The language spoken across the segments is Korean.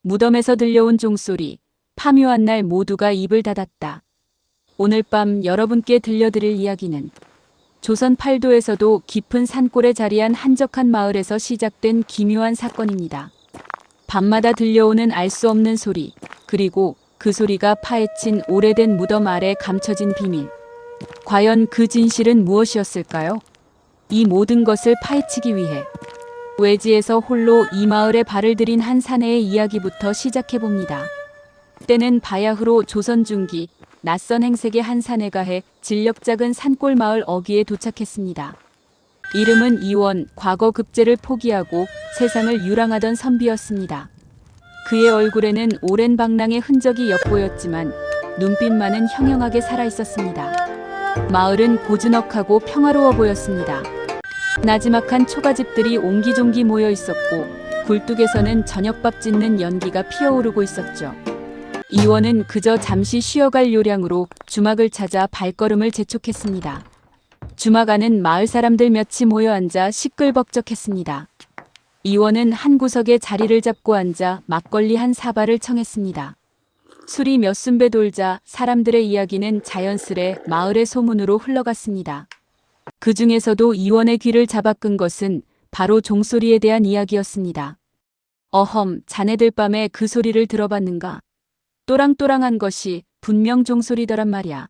무덤에서 들려온 종소리, 파묘한 날 모두가 입을 닫았다. 오늘 밤 여러분께 들려드릴 이야기는 조선 팔도에서도 깊은 산골에 자리한 한적한 마을에서 시작된 기묘한 사건입니다. 밤마다 들려오는 알 수 없는 소리, 그리고 그 소리가 파헤친 오래된 무덤 아래 감춰진 비밀. 과연 그 진실은 무엇이었을까요? 이 모든 것을 파헤치기 위해 외지에서 홀로 이 마을에 발을 들인 한 사내의 이야기부터 시작해봅니다. 때는 바야흐로 조선 중기, 낯선 행색의 한 사내가 해 진력 작은 산골 마을 어귀에 도착했습니다. 이름은 이원, 과거 급제를 포기하고 세상을 유랑하던 선비였습니다. 그의 얼굴에는 오랜 방랑의 흔적이 엿보였지만 눈빛만은 형형하게 살아있었습니다. 마을은 고즈넉하고 평화로워 보였습니다. 나지막한 초가집들이 옹기종기 모여 있었고 굴뚝에서는 저녁밥 짓는 연기가 피어오르고 있었죠. 이원은 그저 잠시 쉬어갈 요량으로 주막을 찾아 발걸음을 재촉했습니다. 주막 안은 마을 사람들 몇이 모여 앉아 시끌벅적했습니다. 이원은 한 구석에 자리를 잡고 앉아 막걸리 한 사발을 청했습니다. 술이 몇 순배 돌자 사람들의 이야기는 자연스레 마을의 소문으로 흘러갔습니다. 그 중에서도 이원의 귀를 잡아끈 것은 바로 종소리에 대한 이야기였습니다. 어험, 자네들 밤에 그 소리를 들어봤는가? 또랑또랑한 것이 분명 종소리더란 말이야.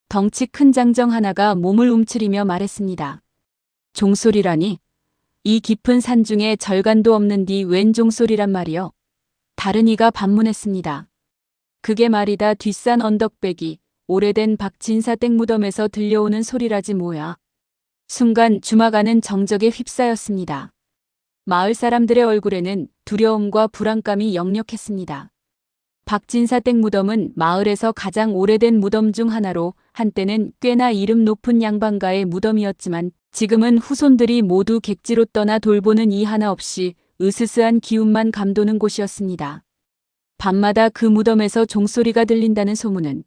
덩치 큰 장정 하나가 몸을 움츠리며 말했습니다. 종소리라니? 이 깊은 산 중에 절간도 없는 뒤 웬 종소리란 말이여? 다른 이가 반문했습니다. 그게 말이다 뒷산 언덕배기, 오래된 박진사 땡무덤에서 들려오는 소리라지 뭐야. 순간 주막 안은 정적에 휩싸였습니다. 마을 사람들의 얼굴에는 두려움과 불안감이 역력했습니다. 박진사 땡무덤은 마을에서 가장 오래된 무덤 중 하나로 한때는 꽤나 이름 높은 양반가의 무덤이었지만 지금은 후손들이 모두 객지로 떠나 돌보는 이 하나 없이 으스스한 기운만 감도는 곳이었습니다. 밤마다 그 무덤에서 종소리가 들린다는 소문은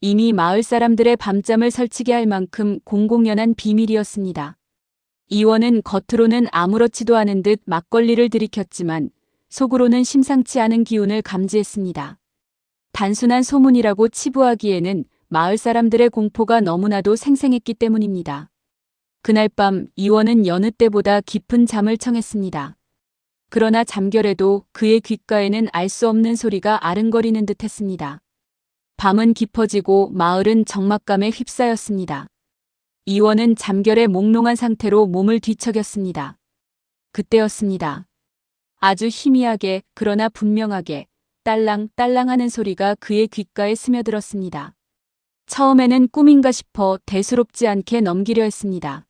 이미 마을 사람들의 밤잠을 설치게 할 만큼 공공연한 비밀이었습니다. 이원은 겉으로는 아무렇지도 않은 듯 막걸리를 들이켰지만 속으로는 심상치 않은 기운을 감지했습니다. 단순한 소문이라고 치부하기에는 마을 사람들의 공포가 너무나도 생생했기 때문입니다. 그날 밤 이원은 여느 때보다 깊은 잠을 청했습니다. 그러나 잠결에도 그의 귓가에는 알 수 없는 소리가 아른거리는 듯 했습니다. 밤은 깊어지고 마을은 적막감에 휩싸였습니다. 이원은 잠결에 몽롱한 상태로 몸을 뒤척였습니다. 그때였습니다. 아주 희미하게 그러나 분명하게 딸랑딸랑 하는 소리가 그의 귓가에 스며들었습니다. 처음에는 꿈인가 싶어 대수롭지 않게 넘기려 했습니다.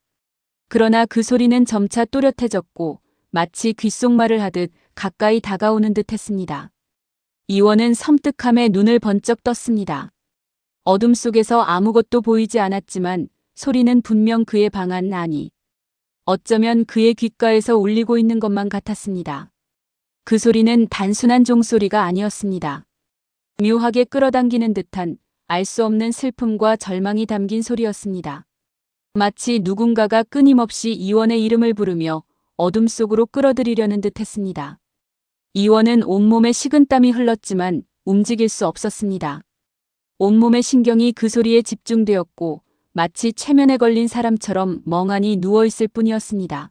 그러나 그 소리는 점차 또렷해졌고 마치 귓속말을 하듯 가까이 다가오는 듯 했습니다. 이원은 섬뜩함에 눈을 번쩍 떴습니다. 어둠 속에서 아무것도 보이지 않았지만 소리는 분명 그의 방 안 아니 어쩌면 그의 귓가에서 울리고 있는 것만 같았습니다. 그 소리는 단순한 종소리가 아니었습니다. 묘하게 끌어당기는 듯한 알 수 없는 슬픔과 절망이 담긴 소리였습니다. 마치 누군가가 끊임없이 이원의 이름을 부르며 어둠 속으로 끌어들이려는 듯 했습니다. 이원은 온몸에 식은땀이 흘렀지만 움직일 수 없었습니다. 온몸의 신경이 그 소리에 집중되었고 마치 최면에 걸린 사람처럼 멍하니 누워있을 뿐이었습니다.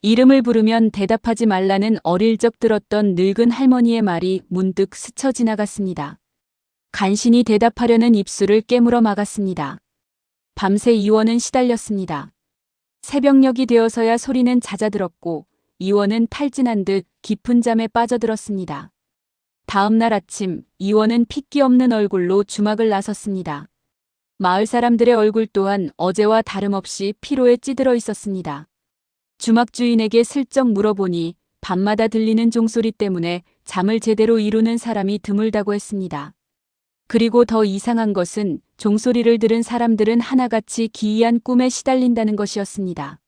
이름을 부르면 대답하지 말라는 어릴 적 들었던 늙은 할머니의 말이 문득 스쳐 지나갔습니다. 간신히 대답하려는 입술을 깨물어 막았습니다. 밤새 이원은 시달렸습니다. 새벽녘이 되어서야 소리는 잦아들었고 이원은 탈진한 듯 깊은 잠에 빠져들었습니다. 다음 날 아침 이원은 핏기 없는 얼굴로 주막을 나섰습니다. 마을 사람들의 얼굴 또한 어제와 다름없이 피로에 찌들어 있었습니다. 주막 주인에게 슬쩍 물어보니 밤마다 들리는 종소리 때문에 잠을 제대로 이루는 사람이 드물다고 했습니다. 그리고 더 이상한 것은 종소리를 들은 사람들은 하나같이 기이한 꿈에 시달린다는 것이었습니다.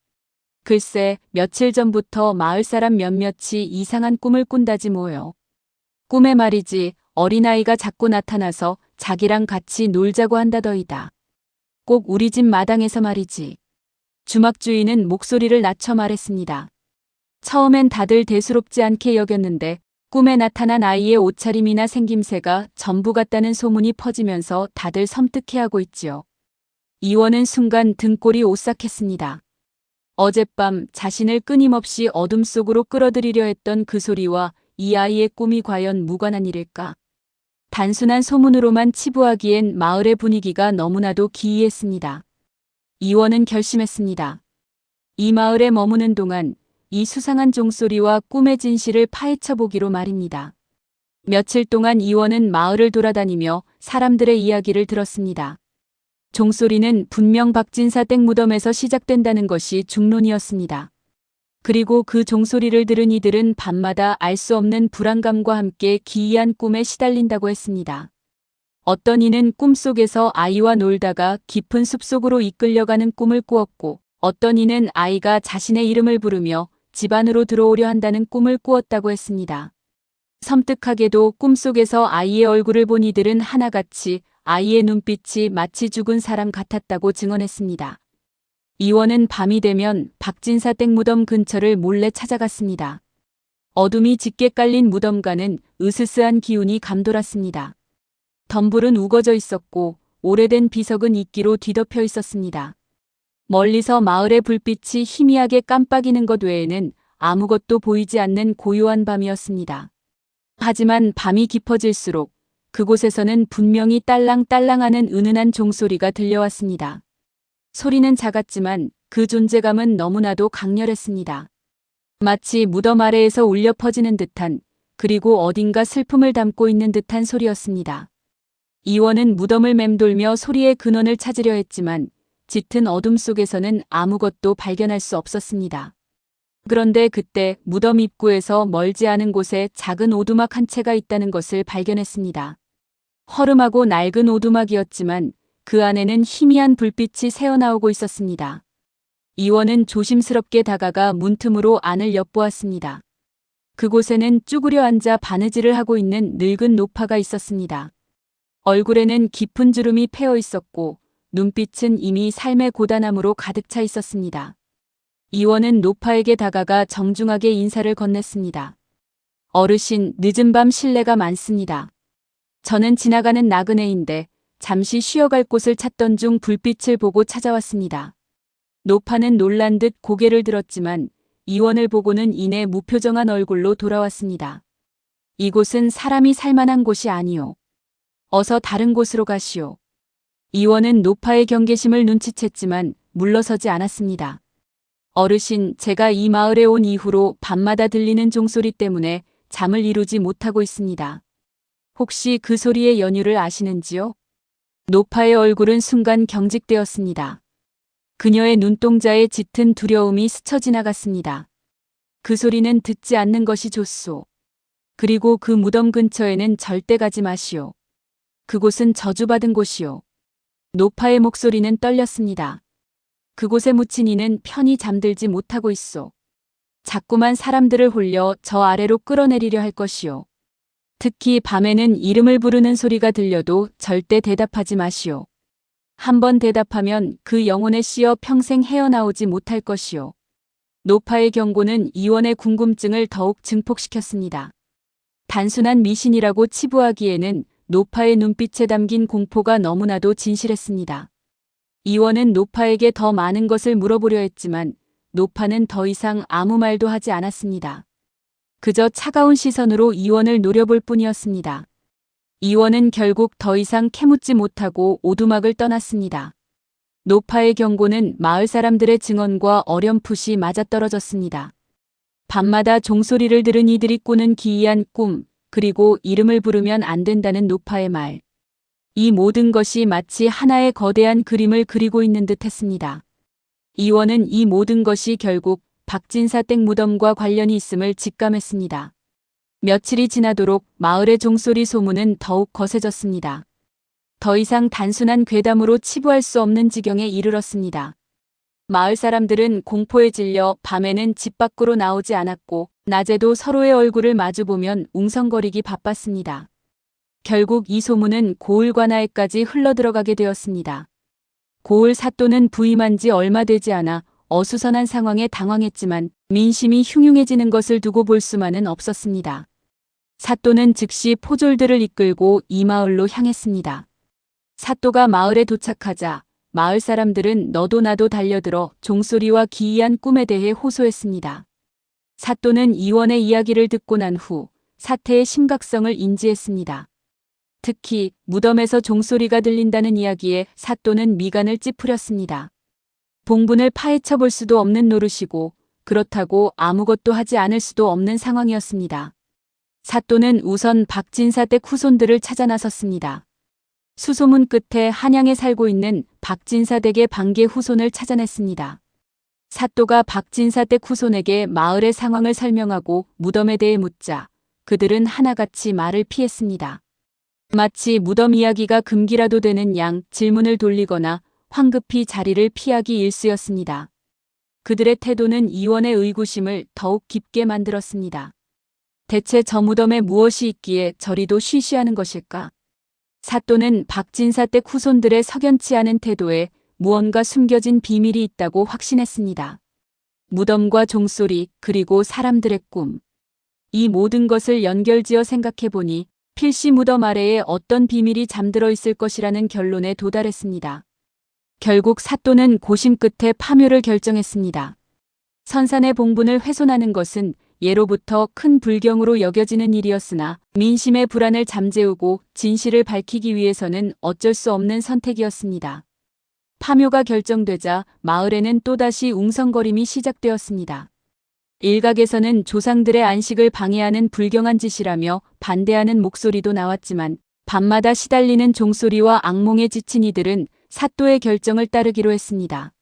글쎄, 며칠 전부터 마을 사람 몇몇이 이상한 꿈을 꾼다지 뭐요. 꿈에 말이지 어린아이가 자꾸 나타나서 자기랑 같이 놀자고 한다더이다. 꼭 우리 집 마당에서 말이지. 주막 주인은 목소리를 낮춰 말했습니다. 처음엔 다들 대수롭지 않게 여겼는데 꿈에 나타난 아이의 옷차림이나 생김새가 전부 같다는 소문이 퍼지면서 다들 섬뜩해하고 있지요. 이원은 순간 등골이 오싹했습니다. 어젯밤 자신을 끊임없이 어둠 속으로 끌어들이려 했던 그 소리와 이 아이의 꿈이 과연 무관한 일일까? 단순한 소문으로만 치부하기엔 마을의 분위기가 너무나도 기이했습니다. 이원은 결심했습니다. 이 마을에 머무는 동안 이 수상한 종소리와 꿈의 진실을 파헤쳐 보기로 말입니다. 며칠 동안 이원은 마을을 돌아다니며 사람들의 이야기를 들었습니다. 종소리는 분명 박진사 댁 무덤에서 시작된다는 것이 중론이었습니다. 그리고 그 종소리를 들은 이들은 밤마다 알 수 없는 불안감과 함께 기이한 꿈에 시달린다고 했습니다. 어떤 이는 꿈속에서 아이와 놀다가 깊은 숲속으로 이끌려가는 꿈을 꾸었고, 어떤 이는 아이가 자신의 이름을 부르며 집 안으로 들어오려 한다는 꿈을 꾸었다고 했습니다. 섬뜩하게도 꿈속에서 아이의 얼굴을 본 이들은 하나같이 아이의 눈빛이 마치 죽은 사람 같았다고 증언했습니다. 이원은 밤이 되면 박진사 댁 무덤 근처를 몰래 찾아갔습니다. 어둠이 짙게 깔린 무덤가는 으스스한 기운이 감돌았습니다. 덤불은 우거져 있었고 오래된 비석은 이끼로 뒤덮여 있었습니다. 멀리서 마을의 불빛이 희미하게 깜빡이는 것 외에는 아무것도 보이지 않는 고요한 밤이었습니다. 하지만 밤이 깊어질수록 그곳에서는 분명히 딸랑딸랑하는 은은한 종소리가 들려왔습니다. 소리는 작았지만 그 존재감은 너무나도 강렬했습니다. 마치 무덤 아래에서 울려 퍼지는 듯한, 그리고 어딘가 슬픔을 담고 있는 듯한 소리였습니다. 이원은 무덤을 맴돌며 소리의 근원을 찾으려 했지만 짙은 어둠 속에서는 아무것도 발견할 수 없었습니다. 그런데 그때 무덤 입구에서 멀지 않은 곳에 작은 오두막 한 채가 있다는 것을 발견했습니다. 허름하고 낡은 오두막이었지만 그 안에는 희미한 불빛이 새어나오고 있었습니다. 이원은 조심스럽게 다가가 문틈으로 안을 엿보았습니다. 그곳에는 쭈그려 앉아 바느질을 하고 있는 늙은 노파가 있었습니다. 얼굴에는 깊은 주름이 패어 있었고 눈빛은 이미 삶의 고단함으로 가득 차 있었습니다. 이원은 노파에게 다가가 정중하게 인사를 건넸습니다. 어르신, 늦은 밤 실례가 많습니다. 저는 지나가는 나그네인데 잠시 쉬어갈 곳을 찾던 중 불빛을 보고 찾아왔습니다. 노파는 놀란 듯 고개를 들었지만 이원을 보고는 이내 무표정한 얼굴로 돌아왔습니다. 이곳은 사람이 살만한 곳이 아니오. 어서 다른 곳으로 가시오. 이원은 노파의 경계심을 눈치챘지만 물러서지 않았습니다. 어르신, 제가 이 마을에 온 이후로 밤마다 들리는 종소리 때문에 잠을 이루지 못하고 있습니다. 혹시 그 소리의 연유를 아시는지요? 노파의 얼굴은 순간 경직되었습니다. 그녀의 눈동자에 짙은 두려움이 스쳐 지나갔습니다. 그 소리는 듣지 않는 것이 좋소. 그리고 그 무덤 근처에는 절대 가지 마시오. 그곳은 저주받은 곳이오. 노파의 목소리는 떨렸습니다. 그곳에 묻힌 이는 편히 잠들지 못하고 있소. 자꾸만 사람들을 홀려 저 아래로 끌어내리려 할 것이오. 특히 밤에는 이름을 부르는 소리가 들려도 절대 대답하지 마시오. 한번 대답하면 그 영혼에 씌어 평생 헤어나오지 못할 것이오. 노파의 경고는 이원의 궁금증을 더욱 증폭시켰습니다. 단순한 미신이라고 치부하기에는 노파의 눈빛에 담긴 공포가 너무나도 진실했습니다. 이원은 노파에게 더 많은 것을 물어보려 했지만 노파는 더 이상 아무 말도 하지 않았습니다. 그저 차가운 시선으로 이원을 노려볼 뿐이었습니다. 이원은 결국 더 이상 캐묻지 못하고 오두막을 떠났습니다. 노파의 경고는 마을 사람들의 증언과 어렴풋이 맞아떨어졌습니다. 밤마다 종소리를 들은 이들이 꾸는 기이한 꿈, 그리고 이름을 부르면 안 된다는 노파의 말. 이 모든 것이 마치 하나의 거대한 그림을 그리고 있는 듯 했습니다. 이원은 이 모든 것이 결국 박진사 댁 무덤과 관련이 있음을 직감했습니다. 며칠이 지나도록 마을의 종소리 소문은 더욱 거세졌습니다. 더 이상 단순한 괴담으로 치부할 수 없는 지경에 이르렀습니다. 마을 사람들은 공포에 질려 밤에는 집 밖으로 나오지 않았고 낮에도 서로의 얼굴을 마주보면 웅성거리기 바빴습니다. 결국 이 소문은 고을 관아에까지 흘러들어가게 되었습니다. 고을 사또는 부임한 지 얼마 되지 않아 어수선한 상황에 당황했지만 민심이 흉흉해지는 것을 두고 볼 수만은 없었습니다. 사또는 즉시 포졸들을 이끌고 이 마을로 향했습니다. 사또가 마을에 도착하자 마을 사람들은 너도 나도 달려들어 종소리와 기이한 꿈에 대해 호소했습니다. 사또는 이원의 이야기를 듣고 난 후 사태의 심각성을 인지했습니다. 특히 무덤에서 종소리가 들린다는 이야기에 사또는 미간을 찌푸렸습니다. 봉분을 파헤쳐 볼 수도 없는 노릇이고 그렇다고 아무것도 하지 않을 수도 없는 상황이었습니다. 사또는 우선 박진사 댁 후손들을 찾아 나섰습니다. 수소문 끝에 한양에 살고 있는 박진사 댁의 반계 후손을 찾아냈습니다. 사또가 박진사 댁 후손에게 마을의 상황을 설명하고 무덤에 대해 묻자 그들은 하나같이 말을 피했습니다. 마치 무덤 이야기가 금기라도 되는 양 질문을 돌리거나 황급히 자리를 피하기 일쑤였습니다. 그들의 태도는 이원의 의구심을 더욱 깊게 만들었습니다. 대체 저 무덤에 무엇이 있기에 저리도 쉬쉬하는 것일까? 사또는 박진사 댁 후손들의 석연치 않은 태도에 무언가 숨겨진 비밀이 있다고 확신했습니다. 무덤과 종소리 그리고 사람들의 꿈. 이 모든 것을 연결지어 생각해보니 필시 무덤 아래에 어떤 비밀이 잠들어 있을 것이라는 결론에 도달했습니다. 결국 사또는 고심 끝에 파묘를 결정했습니다. 선산의 봉분을 훼손하는 것은 예로부터 큰 불경으로 여겨지는 일이었으나 민심의 불안을 잠재우고 진실을 밝히기 위해서는 어쩔 수 없는 선택이었습니다. 파묘가 결정되자 마을에는 또다시 웅성거림이 시작되었습니다. 일각에서는 조상들의 안식을 방해하는 불경한 짓이라며 반대하는 목소리도 나왔지만 밤마다 시달리는 종소리와 악몽에 지친 이들은 사또의 결정을 따르기로 했습니다.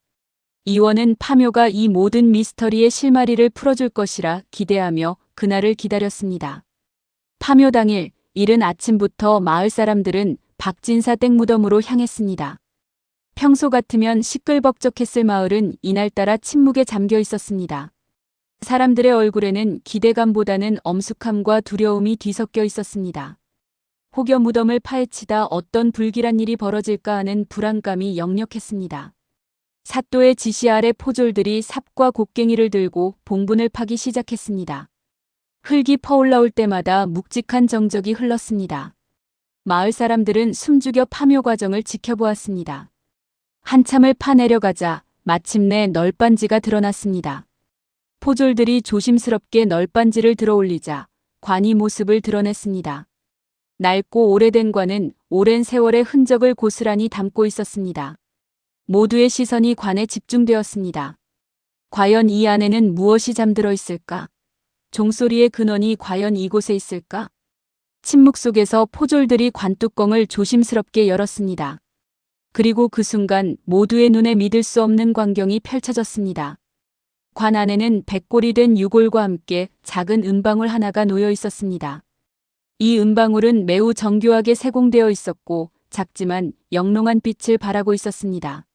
이원은 파묘가 이 모든 미스터리의 실마리를 풀어줄 것이라 기대하며 그날을 기다렸습니다. 파묘 당일 이른 아침부터 마을 사람들은 박진사 댁 무덤으로 향했습니다. 평소 같으면 시끌벅적했을 마을은 이날따라 침묵에 잠겨 있었습니다. 사람들의 얼굴에는 기대감보다는 엄숙함과 두려움이 뒤섞여 있었습니다. 혹여 무덤을 파헤치다 어떤 불길한 일이 벌어질까 하는 불안감이 역력했습니다. 사또의 지시 아래 포졸들이 삽과 곡괭이를 들고 봉분을 파기 시작했습니다. 흙이 퍼올라올 때마다 묵직한 정적이 흘렀습니다. 마을 사람들은 숨죽여 파묘 과정을 지켜보았습니다. 한참을 파내려가자 마침내 널빤지가 드러났습니다. 포졸들이 조심스럽게 널빤지를 들어올리자 관이 모습을 드러냈습니다. 낡고 오래된 관은 오랜 세월의 흔적을 고스란히 담고 있었습니다. 모두의 시선이 관에 집중되었습니다. 과연 이 안에는 무엇이 잠들어 있을까? 종소리의 근원이 과연 이곳에 있을까? 침묵 속에서 포졸들이 관뚜껑을 조심스럽게 열었습니다. 그리고 그 순간 모두의 눈에 믿을 수 없는 광경이 펼쳐졌습니다. 관 안에는 백골이 된 유골과 함께 작은 은방울 하나가 놓여 있었습니다. 이 은방울은 매우 정교하게 세공되어 있었고 작지만 영롱한 빛을 발하고 있었습니다.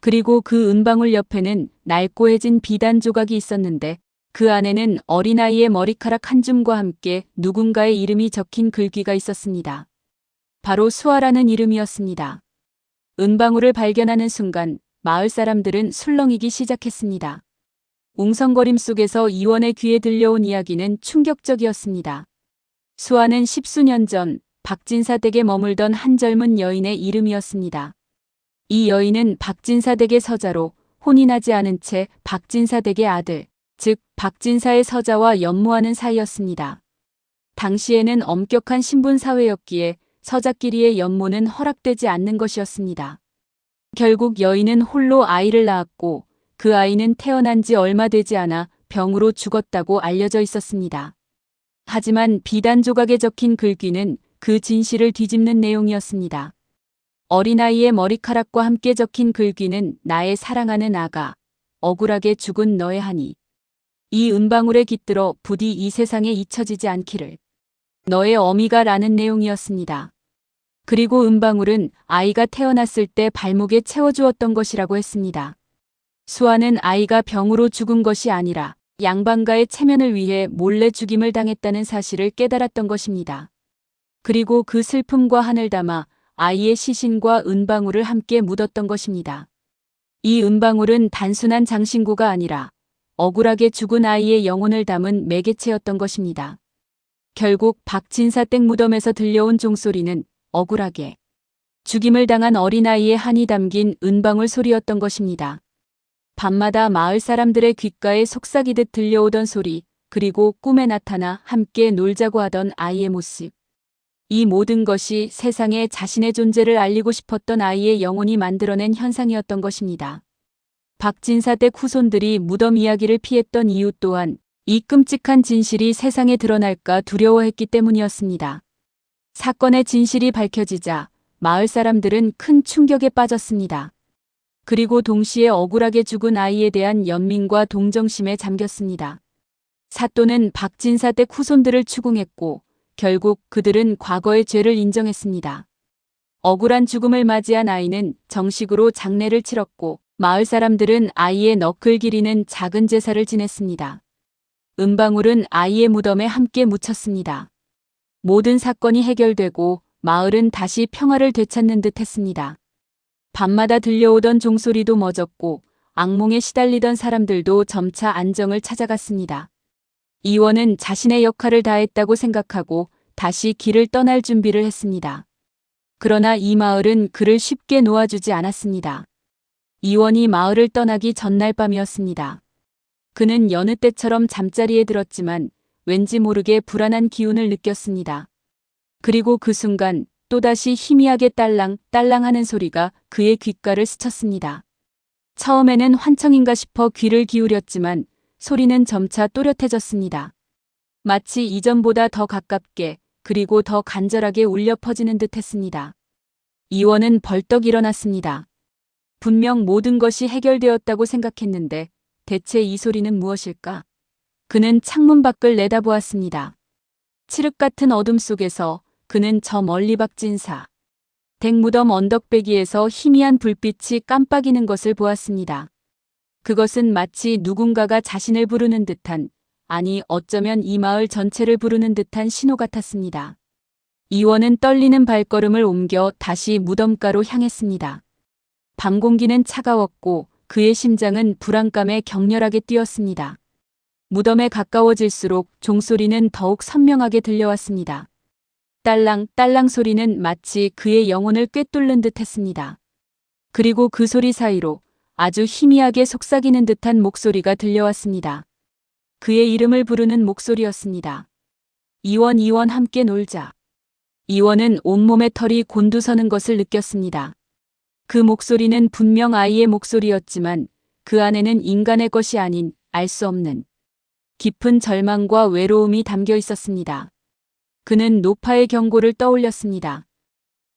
그리고 그 은방울 옆에는 낡고해진 비단 조각이 있었는데 그 안에는 어린아이의 머리카락 한 줌과 함께 누군가의 이름이 적힌 글귀가 있었습니다. 바로 수아라는 이름이었습니다. 은방울을 발견하는 순간 마을 사람들은 술렁이기 시작했습니다. 웅성거림 속에서 이원의 귀에 들려온 이야기는 충격적이었습니다. 수아는 십수년 전 박진사 댁에 머물던 한 젊은 여인의 이름이었습니다. 이 여인은 박진사 댁의 서자로 혼인하지 않은 채 박진사 댁의 아들, 즉 박진사의 서자와 연모하는 사이였습니다. 당시에는 엄격한 신분 사회였기에 서자끼리의 연모는 허락되지 않는 것이었습니다. 결국 여인은 홀로 아이를 낳았고 그 아이는 태어난 지 얼마 되지 않아 병으로 죽었다고 알려져 있었습니다. 하지만 비단 조각에 적힌 글귀는 그 진실을 뒤집는 내용이었습니다. 어린아이의 머리카락과 함께 적힌 글귀는 나의 사랑하는 아가, 억울하게 죽은 너의 하니. 이 은방울에 깃들어 부디 이 세상에 잊혀지지 않기를. 너의 어미가 라는 내용이었습니다. 그리고 은방울은 아이가 태어났을 때 발목에 채워주었던 것이라고 했습니다. 수아는 아이가 병으로 죽은 것이 아니라 양반가의 체면을 위해 몰래 죽임을 당했다는 사실을 깨달았던 것입니다. 그리고 그 슬픔과 한을 담아 아이의 시신과 은방울을 함께 묻었던 것입니다. 이 은방울은 단순한 장신구가 아니라 억울하게 죽은 아이의 영혼을 담은 매개체였던 것입니다. 결국 박진사 댁 무덤에서 들려온 종소리는 억울하게 죽임을 당한 어린아이의 한이 담긴 은방울 소리였던 것입니다. 밤마다 마을 사람들의 귓가에 속삭이듯 들려오던 소리, 그리고 꿈에 나타나 함께 놀자고 하던 아이의 모습. 이 모든 것이 세상에 자신의 존재를 알리고 싶었던 아이의 영혼이 만들어낸 현상이었던 것입니다. 박진사 댁 후손들이 무덤 이야기를 피했던 이유 또한 이 끔찍한 진실이 세상에 드러날까 두려워했기 때문이었습니다. 사건의 진실이 밝혀지자 마을 사람들은 큰 충격에 빠졌습니다. 그리고 동시에 억울하게 죽은 아이에 대한 연민과 동정심에 잠겼습니다. 사또는 박진사 댁 후손들을 추궁했고 결국 그들은 과거의 죄를 인정했습니다. 억울한 죽음을 맞이한 아이는 정식으로 장례를 치렀고 마을 사람들은 아이의 너클 기리는 작은 제사를 지냈습니다. 은방울은 아이의 무덤에 함께 묻혔습니다. 모든 사건이 해결되고 마을은 다시 평화를 되찾는 듯 했습니다. 밤마다 들려오던 종소리도 멎었고 악몽에 시달리던 사람들도 점차 안정을 찾아갔습니다. 이원은 자신의 역할을 다했다고 생각하고 다시 길을 떠날 준비를 했습니다. 그러나 이 마을은 그를 쉽게 놓아주지 않았습니다. 이원이 마을을 떠나기 전날 밤이었습니다. 그는 여느 때처럼 잠자리에 들었지만 왠지 모르게 불안한 기운을 느꼈습니다. 그리고 그 순간 또다시 희미하게 딸랑 딸랑하는 소리가 그의 귓가를 스쳤습니다. 처음에는 환청인가 싶어 귀를 기울였지만 소리는 점차 또렷해졌습니다. 마치 이전보다 더 가깝게 그리고 더 간절하게 울려 퍼지는 듯 했습니다. 이원은 벌떡 일어났습니다. 분명 모든 것이 해결되었다고 생각했는데 대체 이 소리는 무엇일까? 그는 창문 밖을 내다보았습니다. 칠흑 같은 어둠 속에서 그는 저 멀리 박진사 댁 무덤 언덕배기에서 희미한 불빛이 깜빡이는 것을 보았습니다. 그것은 마치 누군가가 자신을 부르는 듯한, 아니 어쩌면 이 마을 전체를 부르는 듯한 신호 같았습니다. 이원은 떨리는 발걸음을 옮겨 다시 무덤가로 향했습니다. 밤 공기는 차가웠고 그의 심장은 불안감에 격렬하게 뛰었습니다. 무덤에 가까워질수록 종소리는 더욱 선명하게 들려왔습니다. 딸랑 딸랑 소리는 마치 그의 영혼을 꿰뚫는 듯 했습니다. 그리고 그 소리 사이로 아주 희미하게 속삭이는 듯한 목소리가 들려왔습니다. 그의 이름을 부르는 목소리였습니다. 이원 이원 함께 놀자. 이원은 온몸에 털이 곤두서는 것을 느꼈습니다. 그 목소리는 분명 아이의 목소리였지만 그 안에는 인간의 것이 아닌 알 수 없는 깊은 절망과 외로움이 담겨 있었습니다. 그는 노파의 경고를 떠올렸습니다.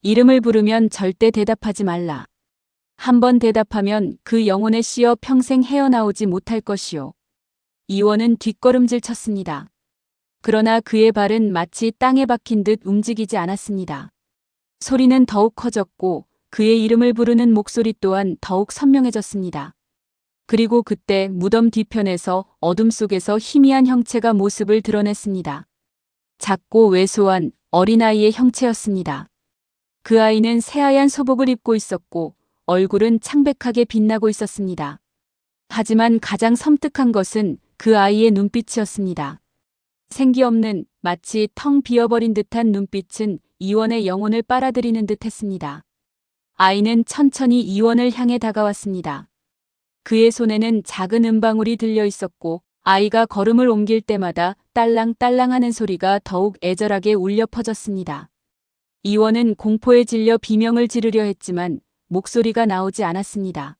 이름을 부르면 절대 대답하지 말라. 한번 대답하면 그 영혼에 씌어 평생 헤어나오지 못할 것이요. 이원은 뒷걸음질 쳤습니다. 그러나 그의 발은 마치 땅에 박힌 듯 움직이지 않았습니다. 소리는 더욱 커졌고 그의 이름을 부르는 목소리 또한 더욱 선명해졌습니다. 그리고 그때 무덤 뒤편에서 어둠 속에서 희미한 형체가 모습을 드러냈습니다. 작고 왜소한 어린아이의 형체였습니다. 그 아이는 새하얀 소복을 입고 있었고 얼굴은 창백하게 빛나고 있었습니다. 하지만 가장 섬뜩한 것은 그 아이의 눈빛이었습니다. 생기 없는 마치 텅 비어버린 듯한 눈빛은 이원의 영혼을 빨아들이는 듯 했습니다. 아이는 천천히 이원을 향해 다가왔습니다. 그의 손에는 작은 은방울이 들려 있었고 아이가 걸음을 옮길 때마다 딸랑딸랑하는 소리가 더욱 애절하게 울려 퍼졌습니다. 이원은 공포에 질려 비명을 지르려 했지만 목소리가 나오지 않았습니다.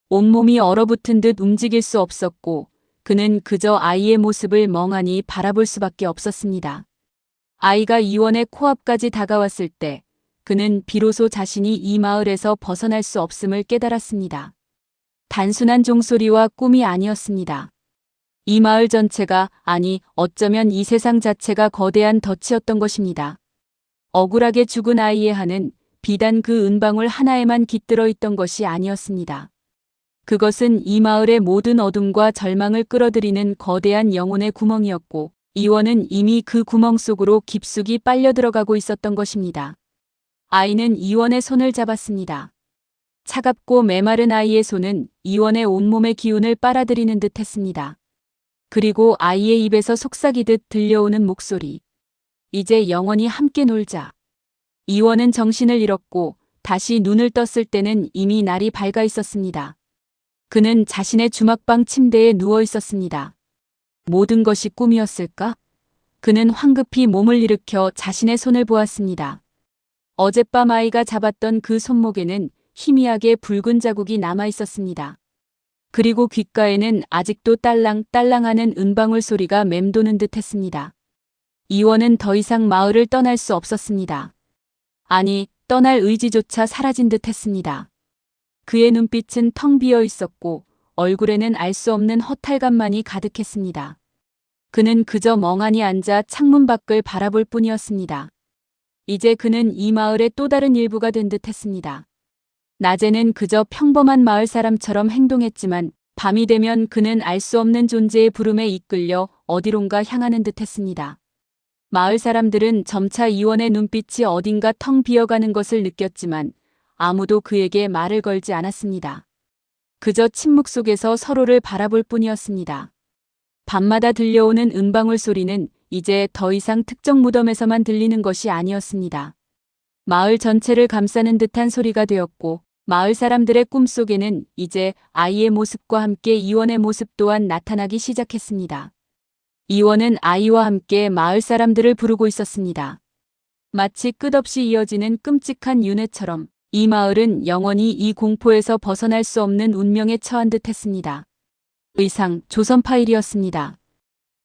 온몸이 얼어붙은 듯 움직일 수 없었고 그는 그저 아이의 모습을 멍하니 바라볼 수밖에 없었습니다. 아이가 이원의 코앞까지 다가왔을 때 그는 비로소 자신이 이 마을에서 벗어날 수 없음을 깨달았습니다. 단순한 종소리와 꿈이 아니었습니다. 이 마을 전체가, 아니 어쩌면 이 세상 자체가 거대한 덫이었던 것입니다. 억울하게 죽은 아이의 한은 비단 그 은방울 하나에만 깃들어 있던 것이 아니었습니다. 그것은 이 마을의 모든 어둠과 절망을 끌어들이는 거대한 영혼의 구멍이었고 이원은 이미 그 구멍 속으로 깊숙이 빨려 들어가고 있었던 것입니다. 아이는 이원의 손을 잡았습니다. 차갑고 메마른 아이의 손은 이원의 온몸의 기운을 빨아들이는 듯 했습니다. 그리고 아이의 입에서 속삭이듯 들려오는 목소리. 이제 영원히 함께 놀자. 이원은 정신을 잃었고 다시 눈을 떴을 때는 이미 날이 밝아 있었습니다. 그는 자신의 주막방 침대에 누워 있었습니다. 모든 것이 꿈이었을까? 그는 황급히 몸을 일으켜 자신의 손을 보았습니다. 어젯밤 아이가 잡았던 그 손목에는 희미하게 붉은 자국이 남아 있었습니다. 그리고 귓가에는 아직도 딸랑딸랑하는 은방울 소리가 맴도는 듯 했습니다. 이원은 더 이상 마을을 떠날 수 없었습니다. 아니, 떠날 의지조차 사라진 듯 했습니다. 그의 눈빛은 텅 비어 있었고 얼굴에는 알 수 없는 허탈감만이 가득했습니다. 그는 그저 멍하니 앉아 창문 밖을 바라볼 뿐이었습니다. 이제 그는 이 마을의 또 다른 일부가 된 듯 했습니다. 낮에는 그저 평범한 마을 사람처럼 행동했지만 밤이 되면 그는 알 수 없는 존재의 부름에 이끌려 어디론가 향하는 듯 했습니다. 마을 사람들은 점차 이원의 눈빛이 어딘가 텅 비어가는 것을 느꼈지만 아무도 그에게 말을 걸지 않았습니다. 그저 침묵 속에서 서로를 바라볼 뿐이었습니다. 밤마다 들려오는 은방울 소리는 이제 더 이상 특정 무덤에서만 들리는 것이 아니었습니다. 마을 전체를 감싸는 듯한 소리가 되었고 마을 사람들의 꿈속에는 이제 아이의 모습과 함께 이원의 모습 또한 나타나기 시작했습니다. 이원은 아이와 함께 마을 사람들을 부르고 있었습니다. 마치 끝없이 이어지는 끔찍한 윤회처럼 이 마을은 영원히 이 공포에서 벗어날 수 없는 운명에 처한 듯 했습니다. 의상, 조선 파일이었습니다.